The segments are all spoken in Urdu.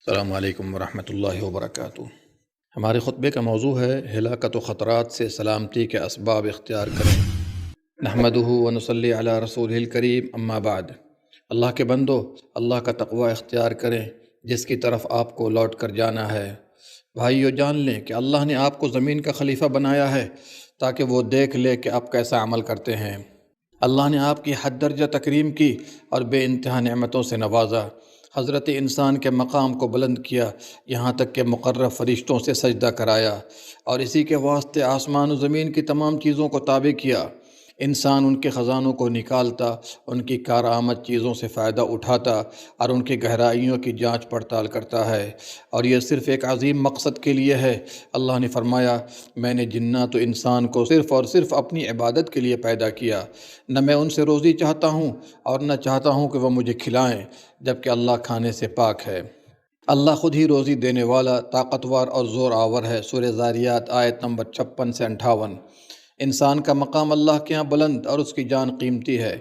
السلام علیکم ورحمۃ اللہ وبرکاتہ۔ ہمارے خطبے کا موضوع ہے ہلاکت و خطرات سے سلامتی کے اسباب اختیار کریں۔ نحمدہ و نصلی علی رسولہ الکریم، اما بعد۔ اللہ کے بندو، اللہ کا تقوی اختیار کریں جس کی طرف آپ کو لوٹ کر جانا ہے۔ بھائیو، جان لیں کہ اللہ نے آپ کو زمین کا خلیفہ بنایا ہے تاکہ وہ دیکھ لے کہ آپ کیسا عمل کرتے ہیں۔ اللہ نے آپ کی حد درجہ تکریم کی اور بے انتہا نعمتوں سے نوازا۔ حضرت انسان کے مقام کو بلند کیا، یہاں تک کہ مقرب فرشتوں سے سجدہ کرایا، اور اسی کے واسطے آسمان و زمین کی تمام چیزوں کو تابع کیا۔ انسان ان کے خزانوں کو نکالتا، ان کی کارآمد چیزوں سے فائدہ اٹھاتا اور ان کی گہرائیوں کی جانچ پڑتال کرتا ہے، اور یہ صرف ایک عظیم مقصد کے لیے ہے۔ اللہ نے فرمایا، میں نے جنات و انسان کو صرف اور صرف اپنی عبادت کے لیے پیدا کیا، نہ میں ان سے روزی چاہتا ہوں اور نہ چاہتا ہوں کہ وہ مجھے کھلائیں، جبکہ اللہ کھانے سے پاک ہے۔ اللہ خود ہی روزی دینے والا، طاقتور اور زور آور ہے۔ سورہ ذاریات آیت نمبر 56 سے 58۔ انسان کا مقام اللہ کے ہاں بلند اور اس کی جان قیمتی ہے،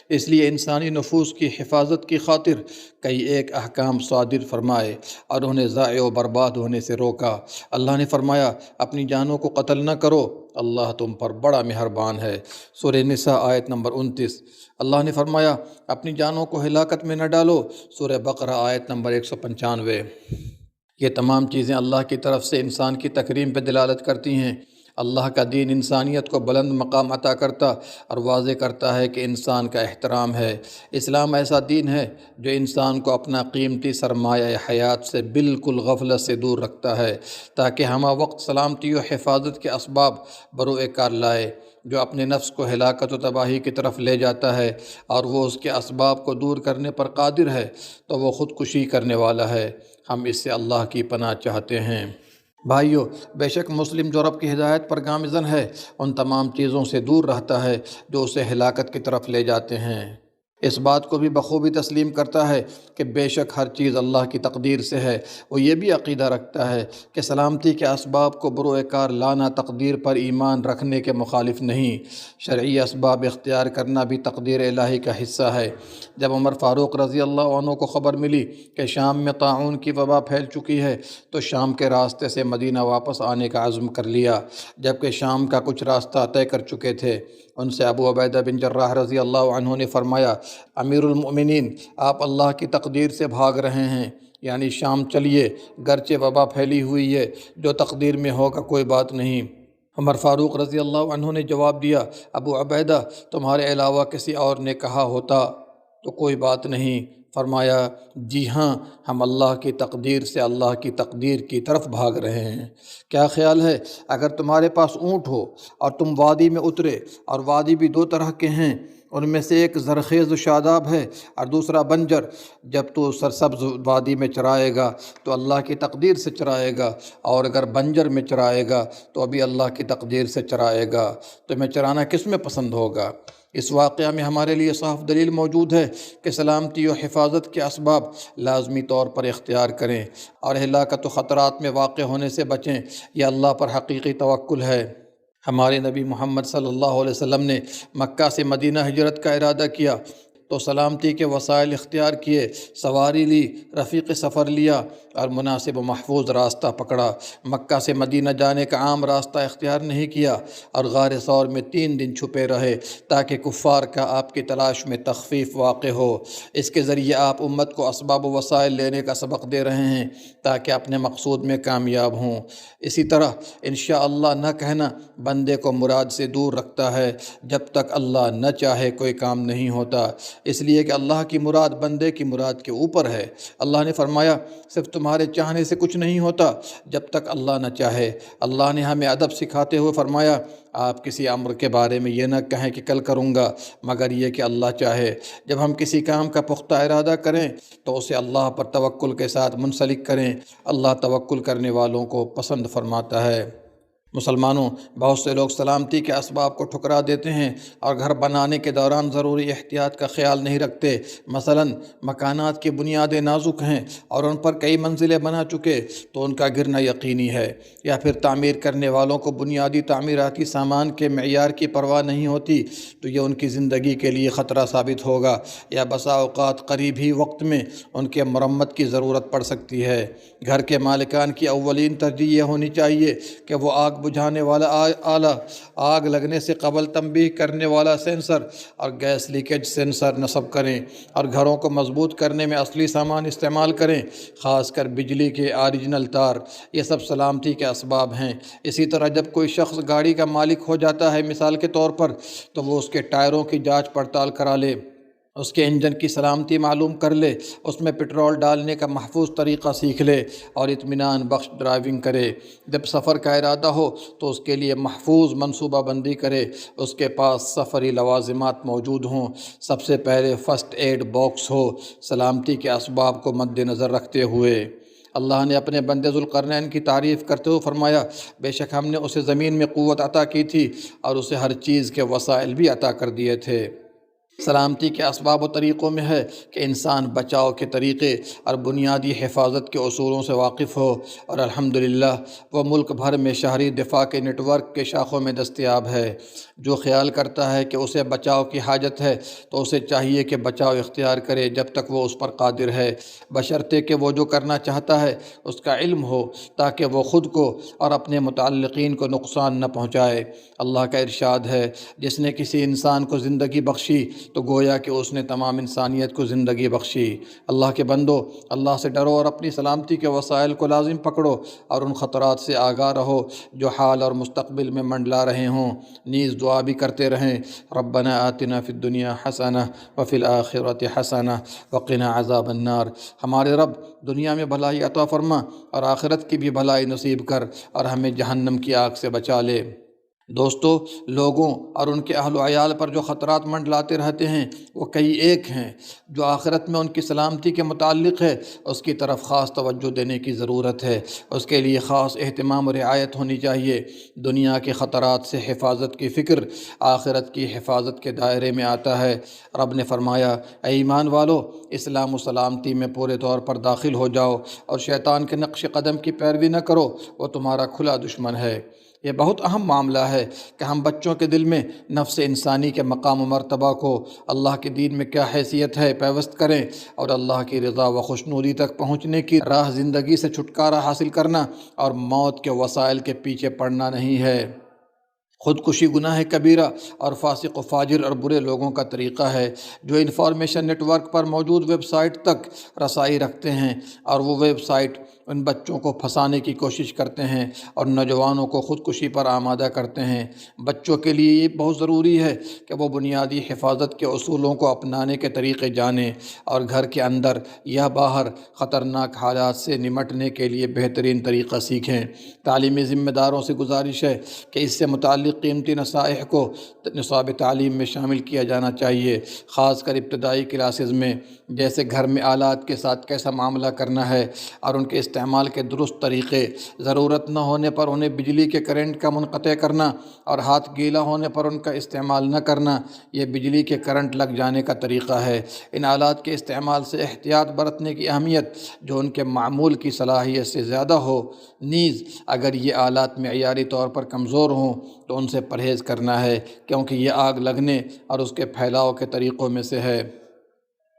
اس لیے انسانی نفوس کی حفاظت کی خاطر کئی ایک احکام صادر فرمائے اور انہیں ضائع و برباد ہونے سے روکا۔ اللہ نے فرمایا، اپنی جانوں کو قتل نہ کرو، اللہ تم پر بڑا مہربان ہے۔ سورہ نساء آیت نمبر 29۔ اللہ نے فرمایا، اپنی جانوں کو ہلاکت میں نہ ڈالو، سورہ بقرہ آیت نمبر 195۔ یہ تمام چیزیں اللہ کی طرف سے انسان کی تکریم پہ دلالت کرتی ہیں۔ اللہ کا دین انسانیت کو بلند مقام عطا کرتا اور واضح کرتا ہے کہ انسان کا احترام ہے۔ اسلام ایسا دین ہے جو انسان کو اپنا قیمتی سرمایہ حیات سے بالکل غفلت سے دور رکھتا ہے، تاکہ ہمہ وقت سلامتی و حفاظت کے اسباب بروئے کار لائے۔ جو اپنے نفس کو ہلاکت و تباہی کی طرف لے جاتا ہے اور وہ اس کے اسباب کو دور کرنے پر قادر ہے تو وہ خودکشی کرنے والا ہے۔ ہم اس سے اللہ کی پناہ چاہتے ہیں۔ بھائیو، بے شک مسلم جو رب کی ہدایت پر گامزن ہے، ان تمام چیزوں سے دور رہتا ہے جو اسے ہلاکت کی طرف لے جاتے ہیں۔ اس بات کو بھی بخوبی تسلیم کرتا ہے کہ بے شک ہر چیز اللہ کی تقدیر سے ہے۔ وہ یہ بھی عقیدہ رکھتا ہے کہ سلامتی کے اسباب کو بروئے کار لانا تقدیر پر ایمان رکھنے کے مخالف نہیں، شرعی اسباب اختیار کرنا بھی تقدیر الہی کا حصہ ہے۔ جب عمر فاروق رضی اللہ عنہ کو خبر ملی کہ شام میں طاعون کی وبا پھیل چکی ہے تو شام کے راستے سے مدینہ واپس آنے کا عزم کر لیا، جبکہ شام کا کچھ راستہ طے کر چکے تھے۔ ان سے ابو عبیدہ بن جراح رضی اللہ عنہ نے فرمایا، امیر المؤمنین، آپ اللہ کی تقدیر سے بھاگ رہے ہیں، یعنی شام چلیے، گرچہ وبا پھیلی ہوئی ہے، جو تقدیر میں ہوگا کوئی بات نہیں۔ عمر فاروق رضی اللہ عنہ نے جواب دیا، ابو عبیدہ، تمہارے علاوہ کسی اور نے کہا ہوتا تو کوئی بات نہیں۔ فرمایا، جی ہاں، ہم اللہ کی تقدیر سے اللہ کی تقدیر کی طرف بھاگ رہے ہیں۔ کیا خیال ہے اگر تمہارے پاس اونٹ ہو اور تم وادی میں اترے، اور وادی بھی دو طرح کے ہیں، ان میں سے ایک زرخیز و شاداب ہے اور دوسرا بنجر، جب تو سرسبز وادی میں چرائے گا تو اللہ کی تقدیر سے چرائے گا، اور اگر بنجر میں چرائے گا تو ابھی اللہ کی تقدیر سے چرائے گا، تمہیں چرانا کس میں پسند ہوگا؟ اس واقعہ میں ہمارے لیے صاف دلیل موجود ہے کہ سلامتی و حفاظت کے اسباب لازمی طور پر اختیار کریں اور ہلاکت و خطرات میں واقع ہونے سے بچیں۔ یہ اللہ پر حقیقی توکل ہے۔ ہمارے نبی محمد صلی اللہ علیہ وسلم نے مکہ سے مدینہ ہجرت کا ارادہ کیا تو سلامتی کے وسائل اختیار کیے، سواری لی، رفیق سفر لیا اور مناسب و محفوظ راستہ پکڑا۔ مکہ سے مدینہ جانے کا عام راستہ اختیار نہیں کیا اور غار ثور میں 3 دن چھپے رہے تاکہ کفار کا آپ کی تلاش میں تخفیف واقع ہو۔ اس کے ذریعے آپ امت کو اسباب و وسائل لینے کا سبق دے رہے ہیں تاکہ اپنے مقصود میں کامیاب ہوں۔ اسی طرح انشاءاللہ نہ کہنا بندے کو مراد سے دور رکھتا ہے۔ جب تک اللہ نہ چاہے کوئی کام نہیں ہوتا، اس لیے کہ اللہ کی مراد بندے کی مراد کے اوپر ہے۔ اللہ نے فرمایا، صرف تمہارے چاہنے سے کچھ نہیں ہوتا جب تک اللہ نہ چاہے۔ اللہ نے ہمیں ادب سکھاتے ہوئے فرمایا، آپ کسی امر کے بارے میں یہ نہ کہیں کہ کل کروں گا، مگر یہ کہ اللہ چاہے۔ جب ہم کسی کام کا پختہ ارادہ کریں تو اسے اللہ پر توکل کے ساتھ منسلک کریں۔ اللہ توکل کرنے والوں کو پسند فرماتا ہے۔ مسلمانوں، بہت سے لوگ سلامتی کے اسباب کو ٹھکرا دیتے ہیں اور گھر بنانے کے دوران ضروری احتیاط کا خیال نہیں رکھتے۔ مثلاً مکانات کی بنیادیں نازک ہیں اور ان پر کئی منزلیں بنا چکے تو ان کا گرنا یقینی ہے، یا پھر تعمیر کرنے والوں کو بنیادی تعمیراتی سامان کے معیار کی پرواہ نہیں ہوتی تو یہ ان کی زندگی کے لیے خطرہ ثابت ہوگا، یا بسا اوقات قریب ہی وقت میں ان کے مرمت کی ضرورت پڑ سکتی ہے۔ گھر کے مالکان کی اولین ترجیح یہ ہونی چاہیے کہ وہ آگ بجھانے والا آلہ، آگ لگنے سے قبل تنبیہ کرنے والا سینسر اور گیس لیکیج سینسر نصب کریں، اور گھروں کو مضبوط کرنے میں اصلی سامان استعمال کریں، خاص کر بجلی کے اوریجنل تار۔ یہ سب سلامتی کے اسباب ہیں۔ اسی طرح جب کوئی شخص گاڑی کا مالک ہو جاتا ہے مثال کے طور پر، تو وہ اس کے ٹائروں کی جانچ پڑتال کرا لے، اس کے انجن کی سلامتی معلوم کر لے، اس میں پٹرول ڈالنے کا محفوظ طریقہ سیکھ لے اور اطمینان بخش ڈرائیونگ کرے۔ جب سفر کا ارادہ ہو تو اس کے لیے محفوظ منصوبہ بندی کرے، اس کے پاس سفری لوازمات موجود ہوں، سب سے پہلے فرسٹ ایڈ باکس ہو، سلامتی کے اسباب کو مد نظر رکھتے ہوئے۔ اللہ نے اپنے بندے ذوالقرنین کی تعریف کرتے ہوئے فرمایا، بے شک ہم نے اسے زمین میں قوت عطا کی تھی اور اسے ہر چیز کے وسائل بھی عطا کر دیے تھے۔ سلامتی کے اسباب و طریقوں میں ہے کہ انسان بچاؤ کے طریقے اور بنیادی حفاظت کے اصولوں سے واقف ہو، اور الحمدللہ وہ ملک بھر میں شہری دفاع کے نیٹ ورک کے شاخوں میں دستیاب ہے۔ جو خیال کرتا ہے کہ اسے بچاؤ کی حاجت ہے تو اسے چاہیے کہ بچاؤ اختیار کرے جب تک وہ اس پر قادر ہے، بشرطے کہ وہ جو کرنا چاہتا ہے اس کا علم ہو، تاکہ وہ خود کو اور اپنے متعلقین کو نقصان نہ پہنچائے۔ اللہ کا ارشاد ہے، جس نے کسی انسان کو زندگی بخشی تو گویا کہ اس نے تمام انسانیت کو زندگی بخشی۔ اللہ کے بندو، اللہ سے ڈرو اور اپنی سلامتی کے وسائل کو لازم پکڑو اور ان خطرات سے آگاہ رہو جو حال اور مستقبل میں منڈلا رہے ہوں۔ نیز دعا بھی کرتے رہیں، ربنا آتنا فی الدنیا حسنہ وفی الآخرۃ حسنہ وقنا عذاب النار۔ ہمارے رب، دنیا میں بھلائی عطا فرما اور آخرت کی بھی بھلائی نصیب کر اور ہمیں جہنم کی آگ سے بچا لے۔ دوستو، لوگوں اور ان کے اہل و عیال پر جو خطرات منڈلاتے رہتے ہیں وہ کئی ایک ہیں۔ جو آخرت میں ان کی سلامتی کے متعلق ہے اس کی طرف خاص توجہ دینے کی ضرورت ہے، اس کے لیے خاص اہتمام و رعایت ہونی چاہیے۔ دنیا کے خطرات سے حفاظت کی فکر آخرت کی حفاظت کے دائرے میں آتا ہے۔ رب نے فرمایا، اے ایمان والو، اسلام و سلامتی میں پورے طور پر داخل ہو جاؤ اور شیطان کے نقش قدم کی پیروی نہ کرو، وہ تمہارا کھلا دشمن ہے۔ یہ بہت اہم معاملہ ہے کہ ہم بچوں کے دل میں نفس انسانی کے مقام و مرتبہ کو، اللہ کے دین میں کیا حیثیت ہے، پیوست کریں، اور اللہ کی رضا و خوشنودی تک پہنچنے کی راہ زندگی سے چھٹکارا حاصل کرنا اور موت کے وسائل کے پیچھے پڑنا نہیں ہے۔ خودکشی گناہ کبیرہ اور فاسق و فاجر اور برے لوگوں کا طریقہ ہے جو انفارمیشن نیٹ ورک پر موجود ویب سائٹ تک رسائی رکھتے ہیں، اور وہ ویب سائٹ ان بچوں کو پھنسانے کی کوشش کرتے ہیں اور نوجوانوں کو خودکشی پر آمادہ کرتے ہیں۔ بچوں کے لیے یہ بہت ضروری ہے کہ وہ بنیادی حفاظت کے اصولوں کو اپنانے کے طریقے جانیں اور گھر کے اندر یا باہر خطرناک حالات سے نمٹنے کے لیے بہترین طریقہ سیکھیں۔ تعلیمی ذمہ داروں سے گزارش ہے کہ اس سے متعلق قیمتی نصائح کو نصاب تعلیم میں شامل کیا جانا چاہیے، خاص کر ابتدائی کلاسز میں، جیسے گھر میں آلات کے ساتھ کیسا معاملہ کرنا ہے اور ان کے استعمال کے درست طریقے، ضرورت نہ ہونے پر انہیں بجلی کے کرنٹ کا منقطع کرنا اور ہاتھ گیلا ہونے پر ان کا استعمال نہ کرنا، یہ بجلی کے کرنٹ لگ جانے کا طریقہ ہے۔ ان آلات کے استعمال سے احتیاط برتنے کی اہمیت جو ان کے معمول کی صلاحیت سے زیادہ ہو، نیز اگر یہ آلات معیاری طور پر کمزور ہوں تو ان سے پرہیز کرنا ہے، کیونکہ یہ آگ لگنے اور اس کے پھیلاؤ کے طریقوں میں سے ہے۔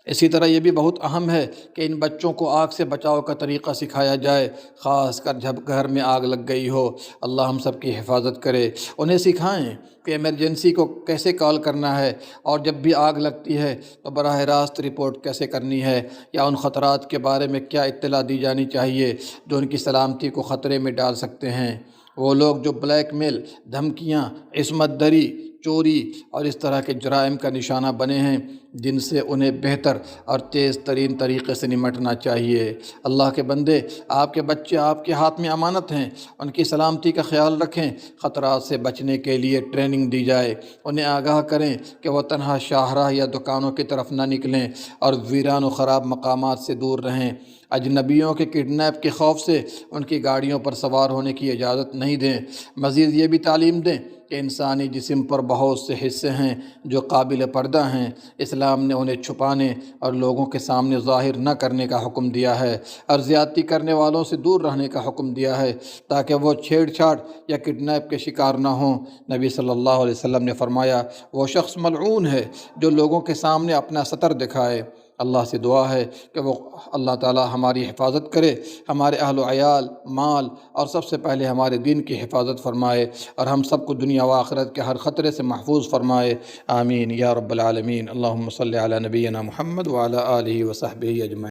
اسی طرح یہ بھی بہت اہم ہے کہ ان بچوں کو آگ سے بچاؤ کا طریقہ سکھایا جائے، خاص کر جب گھر میں آگ لگ گئی ہو۔ اللہ ہم سب کی حفاظت کرے۔ انہیں سکھائیں کہ ایمرجنسی کو کیسے کال کرنا ہے، اور جب بھی آگ لگتی ہے تو براہ راست رپورٹ کیسے کرنی ہے، یا ان خطرات کے بارے میں کیا اطلاع دی جانی چاہیے جو ان کی سلامتی کو خطرے میں ڈال سکتے ہیں۔ وہ لوگ جو بلیک میل، دھمکیاں، عصمت دری، چوری اور اس طرح کے جرائم کا نشانہ بنے ہیں، جن سے انہیں بہتر اور تیز ترین طریقے سے نمٹنا چاہیے۔ اللہ کے بندے، آپ کے بچے آپ کے ہاتھ میں امانت ہیں، ان کی سلامتی کا خیال رکھیں۔ خطرات سے بچنے کے لیے ٹریننگ دی جائے، انہیں آگاہ کریں کہ وہ تنہا شاہراہ یا دکانوں کی طرف نہ نکلیں اور ویران و خراب مقامات سے دور رہیں۔ اجنبیوں کے کڈنیپ کے خوف سے ان کی گاڑیوں پر سوار ہونے کی اجازت نہیں دیں۔ مزید یہ بھی تعلیم دیں کہ انسانی جسم پر بہت سے حصے ہیں جو قابل پردہ ہیں، اسلام نے انہیں چھپانے اور لوگوں کے سامنے ظاہر نہ کرنے کا حکم دیا ہے، اور زیادتی کرنے والوں سے دور رہنے کا حکم دیا ہے تاکہ وہ چھیڑ چھاڑ یا کڈنیپ کے شکار نہ ہوں۔ نبی صلی اللہ علیہ وسلم نے فرمایا، وہ شخص ملعون ہے جو لوگوں کے سامنے اپنا سطر دکھائے۔ اللہ سے دعا ہے کہ وہ اللہ تعالی ہماری حفاظت کرے، ہمارے اہل و عیال، مال اور سب سے پہلے ہمارے دین کی حفاظت فرمائے، اور ہم سب کو دنیا و آخرت کے ہر خطرے سے محفوظ فرمائے۔ آمین یا رب العالمین۔ اللہم صلی علی نبینا محمد وعلی آلہ وصحبہ اجمعین۔